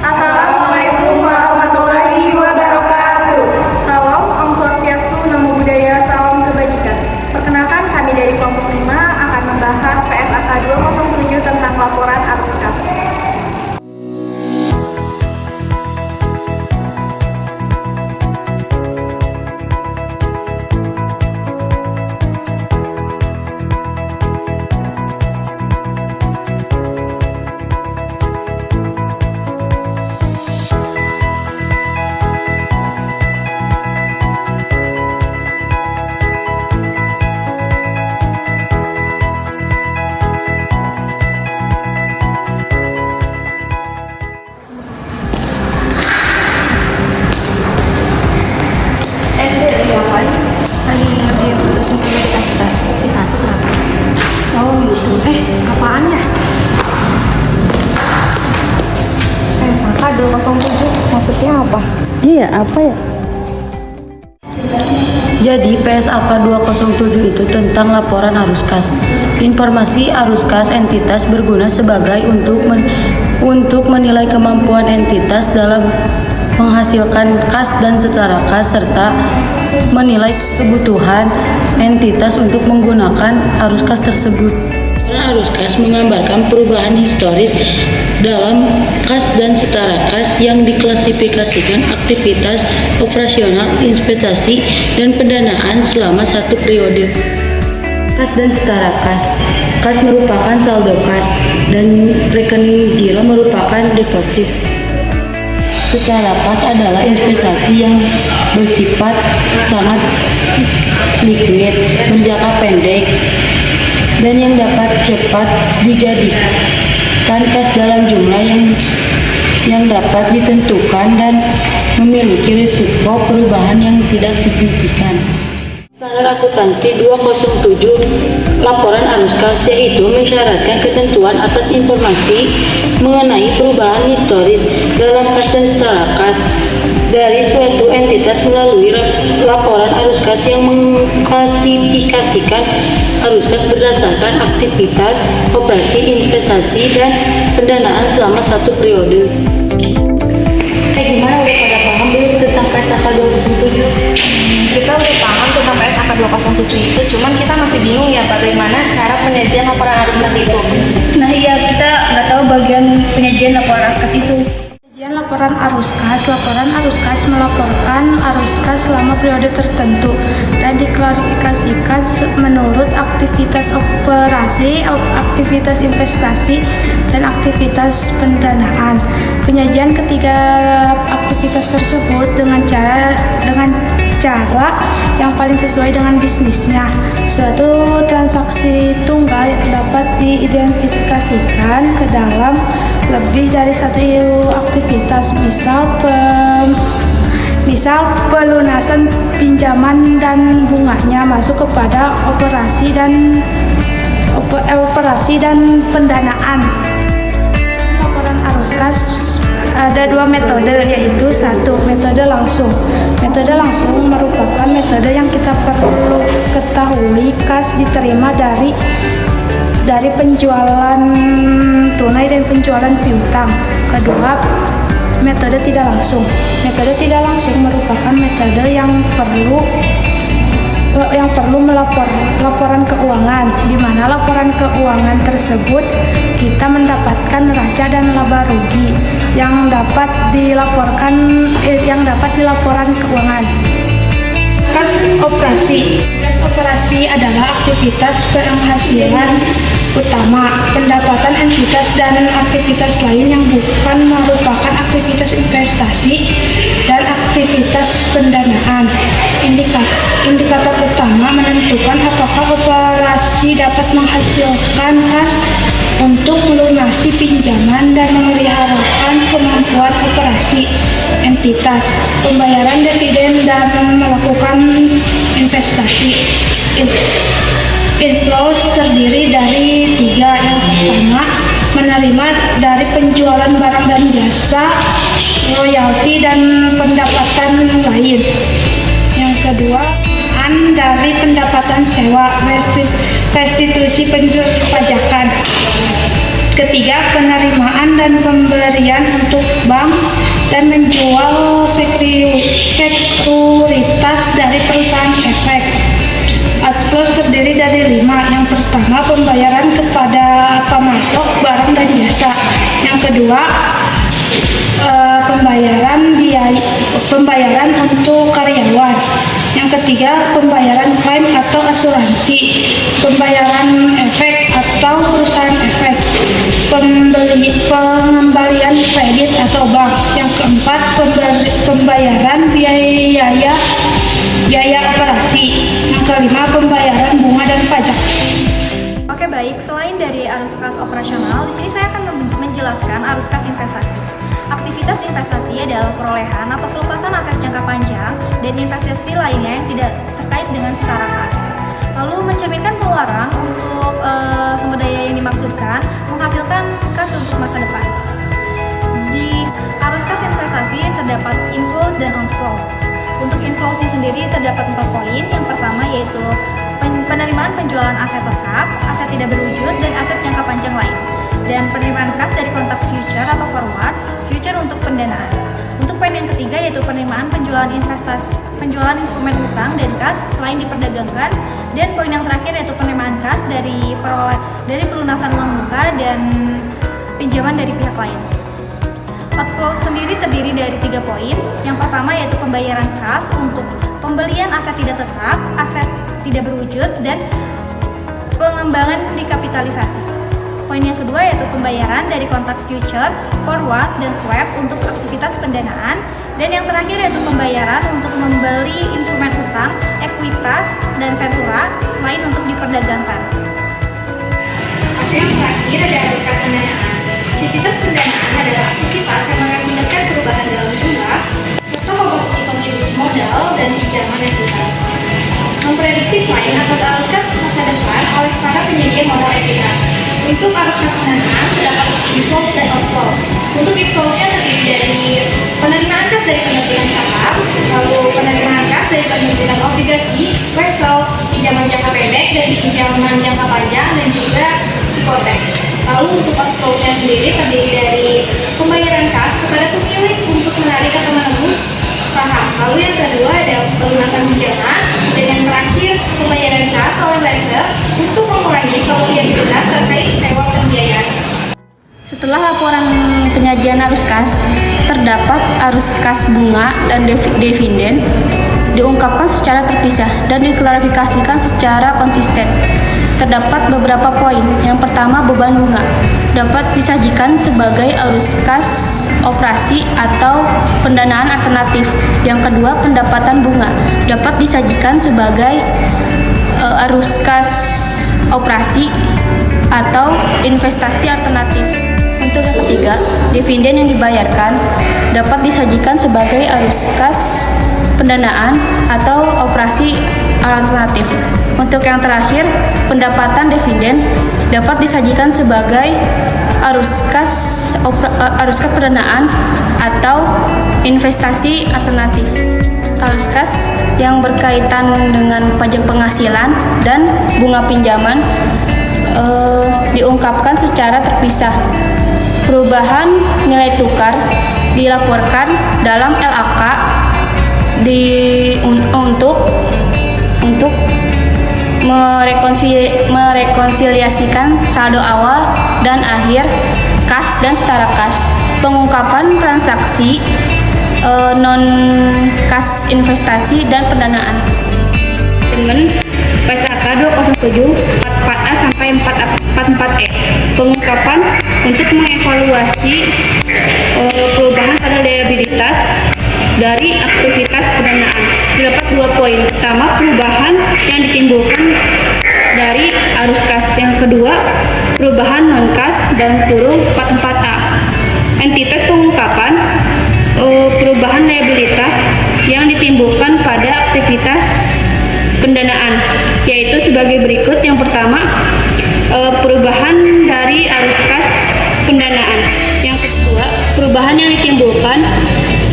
Assalamualaikum warahmatullahi wabarakatuh. Salam, Om Swastiastu, Namo Buddhaya, salam kebajikan. Perkenalkan, kami dari kelompok 5 akan membahas PSAK 207 tentang laporan arus kas. Lagi ngerjain tugas matematika kita si 1 kenapa? Oh gitu. Apaan ya? Sangka 207 maksudnya apa? Iya, apa ya? Jadi PSAK 207 itu tentang laporan arus kas. Informasi arus kas entitas berguna sebagai untuk menilai kemampuan entitas dalam menghasilkan kas dan setara kas serta menilai kebutuhan entitas untuk menggunakan arus kas tersebut. Arus kas menggambarkan perubahan historis dalam kas dan setara kas yang diklasifikasikan aktivitas operasional, investasi, dan pendanaan selama satu periode. Kas dan setara kas. Kas merupakan saldo kas dan rekening giro merupakan deposit. Setara kas adalah investasi yang bersifat sangat liquid, berjangka pendek, dan yang dapat cepat dijadikan kas dalam jumlah yang dapat ditentukan dan memiliki risiko perubahan yang tidak signifikan. Standar akuntansi 207 laporan arus kas yaitu mensyaratkan ketentuan atas informasi mengenai perubahan historis dalam kas dan setara kas dari suatu entitas melalui laporan arus kas yang mengklasifikasikan arus kas berdasarkan aktivitas, operasi, investasi, dan pendanaan selama satu periode. Gimana, udah pada paham belum tentang PSAK 207? Kita udah paham tentang PSAK 207 itu, cuman kita masih bingung ya bagaimana cara penyajian laporan arus kas itu. Nah iya, kita nggak tahu bagian penyajian laporan arus kas itu. Penyajian laporan arus kas melaporkan arus kas selama periode tertentu dan diklarifikasikan menurut aktivitas operasi, aktivitas investasi, dan aktivitas pendanaan. Penyajian ketiga aktivitas tersebut dengan cara yang paling sesuai dengan bisnisnya. Suatu transaksi tunggal dapat diidentifikasikan ke dalam lebih dari satu aktivitas, misal pelunasan pinjaman dan bunganya masuk kepada operasi dan pendanaan. Laporan arus kas ada dua metode, yaitu satu metode langsung. Metode langsung merupakan metode yang kita perlu ketahui kas diterima dari penjualan tunai dan penjualan piutang. Kedua, metode tidak langsung. Metode tidak langsung merupakan metode yang perlu laporan keuangan, di mana laporan keuangan tersebut kita mendapatkan neraca dan laba rugi yang dapat dilaporan keuangan. Kas operasi. Kas operasi adalah aktivitas penghasilan utama, pendapatan entitas dan aktivitas lain yang bukan merupakan aktivitas investasi dan aktivitas pendanaan. Indikator utama menentukan apakah operasi dapat menghasilkan kas untuk melunasi pinjaman dan memeliharakan kemampuan operasi entitas, pembayaran dividen dan melakukan investasi. Inflows terdiri dari 3. Yang pertama, menerima dari penjualan barang dan jasa, royalti dan pendapatan lain. Yang kedua, dari pendapatan sewa, restitusi pajakan. Ketiga, penerimaan dan pemberian untuk bank dan menjual sekuritas dari perusahaan efek. Outflows terdiri dari 5. Yang pertama, pembayaran kepada pemasok barang dan jasa. Yang kedua, pembayaran untuk karyawan. Yang ketiga, pembayaran klaim atau asuransi, pembayaran efek atau perusahaan efek, pengembalian kredit atau bank. Yang keempat, pembayaran biaya operasi. Yang kelima, pembayaran bunga dan pajak. Oke baik, selain dari arus kas operasional, di sini saya akan menjelaskan arus kas investasi. Aktivitas investasi adalah perolehan atau pelepasan aset jangka panjang dan investasi lainnya yang tidak terkait dengan secara kas. Lalu mencerminkan pengeluaran untuk sumber daya yang dimaksudkan menghasilkan kas untuk masa depan. Di arus kas investasi terdapat inflows dan outflow. Untuk inflowsnya sendiri terdapat 4 poin. Yang pertama yaitu penerimaan penjualan aset tetap, aset tidak berwujud, dan aset jangka panjang lain. Dan penerimaan kas dari kontrak future atau forward, future untuk pendanaan. Untuk poin yang ketiga yaitu penerimaan penjualan instrumen utang dan kas selain diperdagangkan. Dan poin yang terakhir yaitu penerimaan kas dari pelunasan uang muka dan pinjaman dari pihak lain. Outflow sendiri terdiri dari 3 poin. Yang pertama yaitu pembayaran kas untuk pembelian aset tidak tetap, aset tidak berwujud, dan pengembangan dikapitalisasi. Poin yang kedua yaitu pembayaran dari kontrak future, forward, dan swap untuk aktivitas pendanaan. Dan yang terakhir yaitu pembayaran untuk membeli instrumen utang, ekuitas, dan ventura selain untuk diperdagangkan. Yang terakhir ada arus kas pendanaan. Aktivitas pendanaan adalah aktivitas yang mengakibatkan perubahan dalam jumlah serta komposisi kontribusi modal dan pinjaman ekuitas. Memprediksi klien atas arus kas masa depan oleh para penyedia modal ekuitas. Untuk arus kas pendanaan terdapat inflow dan outflow. Untuk inflow-nya terdiri dari penerimaan kas dari penerbitan saham, lalu penerimaan kas dari penerbitan obligasi, wesel, pinjaman jangka pendek dan pinjaman jangka panjang, dan juga hipotek. Lalu untuk outflow-nya sendiri terdiri dari pembayaran kas kepada pemilik untuk menarik atau menebus saham. Lalu yang kedua ada pelunasan pinjaman, dan yang terakhir pembayaran kas oleh lessor untuk mengurangi kerugian lunas terkait sewa pembiayaan. Setelah laporan penyajian arus kas, terdapat arus kas bunga dan dividen diungkapkan secara terpisah dan diklarifikasikan secara konsisten. Terdapat beberapa poin. Yang pertama, beban bunga dapat disajikan sebagai arus kas operasi atau pendanaan alternatif. Yang kedua, pendapatan bunga dapat disajikan sebagai arus kas operasi atau investasi alternatif. Untuk yang ketiga, dividen yang dibayarkan dapat disajikan sebagai arus kas pendanaan atau operasi alternatif. Untuk yang terakhir, pendapatan dividen dapat disajikan sebagai arus kas pendanaan atau investasi alternatif. Arus kas yang berkaitan dengan pajak penghasilan dan bunga pinjaman diungkapkan secara terpisah. Perubahan nilai tukar dilaporkan dalam LAK untuk merekonsiliasikan saldo awal dan akhir kas dan setara kas, pengungkapan transaksi non kas investasi dan pendanaan. Statement PSAK 207 44A sampai 44E, pengungkapan untuk mengevaluasi perubahan pada liabilitas dari aktivitas pendanaan. Terdapat 2 poin. Pertama, perubahan yang ditimbulkan dari arus kas. Yang kedua, perubahan non kas dan kurung 44A. Entitas pengungkapan perubahan liabilitas yang ditimbulkan pada aktivitas pendanaan, yaitu sebagai berikut. Yang pertama, perubahan dari arus kas pendanaan. Yang kedua, perubahan yang ditimbulkan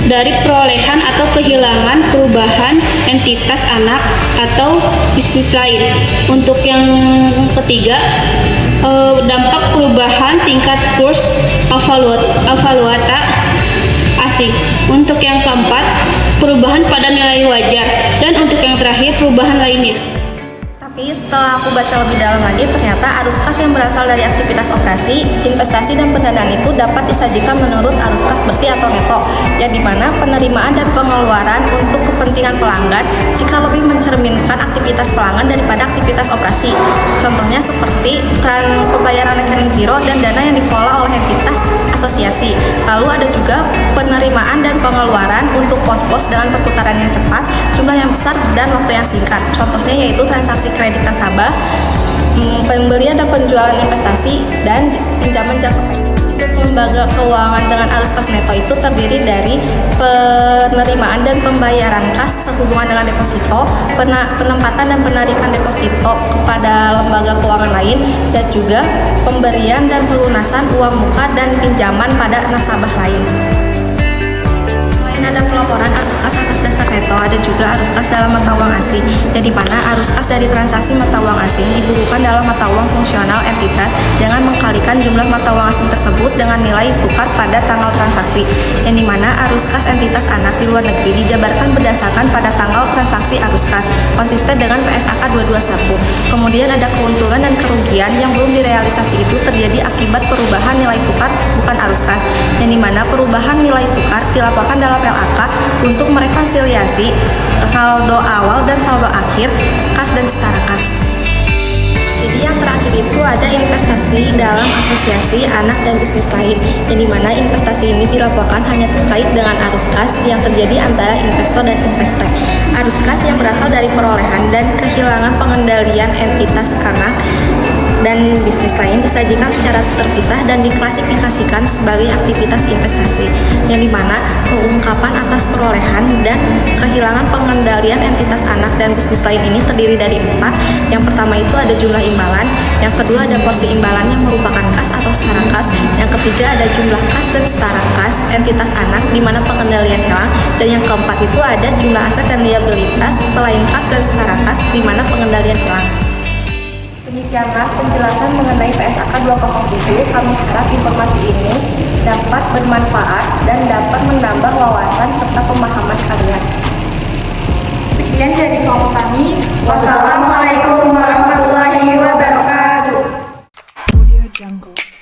dari perolehan atau kehilangan perubahan entitas anak atau bisnis lain. Untuk yang ketiga, dampak perubahan tingkat kurs valuata asing. Untuk yang keempat, perubahan pada nilai wajar. Dan untuk yang terakhir, perubahan lainnya. Tapi setelah aku baca lebih dalam lagi, ternyata arus kas yang berasal dari aktivitas operasi, investasi, dan pendanaan itu dapat disajikan menurut arus kas bersih atau neto, yang dimana penerimaan dan pengeluaran untuk kepentingan pelanggan jika lebih mencerminkan aktivitas pelanggan daripada aktivitas operasi. Contohnya seperti pembayaran rekening giro dan dana yang dikelola oleh entitas asosiasi. Lalu ada juga penerimaan dan pengeluaran untuk pos-pos dengan perputaran yang cepat, jumlah yang besar, dan waktu yang singkat. Contohnya yaitu transaksi kredit nasabah, pembelian dan penjualan investasi, dan pinjaman jangka panjang. Lembaga keuangan dengan arus kas neto itu terdiri dari penerimaan dan pembayaran kas sehubungan dengan deposito, penempatan dan penarikan deposito kepada lembaga keuangan lain, dan juga pemberian dan pelunasan uang muka dan pinjaman pada nasabah lain. Ada pelaporan arus kas atas dasar neto, ada juga arus kas dalam mata uang asing, yang dimana arus kas dari transaksi mata uang asing dibukukan dalam mata uang fungsional entitas dengan mengkalikan jumlah mata uang asing tersebut dengan nilai tukar pada tanggal transaksi, yang dimana arus kas entitas anak di luar negeri dijabarkan berdasarkan pada tanggal transaksi arus kas, konsisten dengan PSAK 221. Kemudian ada keuntungan dan kerugian yang belum direalisasi itu terjadi akibat perubahan nilai tukar bukan arus kas, yang dimana perubahan nilai tukar dilaporkan dalam LAK untuk merekonsiliasi saldo awal dan saldo akhir kas dan setara kas. Jadi yang terakhir itu ada investasi dalam asosiasi anak dan bisnis lain, yang dimana investasi ini dilaporkan hanya terkait dengan arus kas yang terjadi antara investor dan investor. Arus kas yang berasal dari perolehan dan kehilangan pengendalian entitas anak dan bisnis lain disajikan secara terpisah dan diklasifikasikan sebagai aktivitas investasi, yang dimana pengungkapan atas perolehan dan kehilangan pengendalian entitas anak dan bisnis lain ini terdiri dari 4. Yang pertama itu ada jumlah imbalan, yang kedua ada porsi imbalan yang merupakan kas atau setara kas, yang ketiga ada jumlah kas dan setara kas entitas anak di mana pengendalian hilang, dan yang keempat itu ada jumlah aset dan liabilitas selain kas dan setara kas di mana pengendalian hilang. Demikianlah penjelasan mengenai PSAK 207. Kami harap informasi ini dapat bermanfaat dan dapat menambah wawasan serta pemahaman kalian. Sekian dari kelompok kami. Wassalamualaikum warahmatullahi wabarakatuh. Audio Jungle.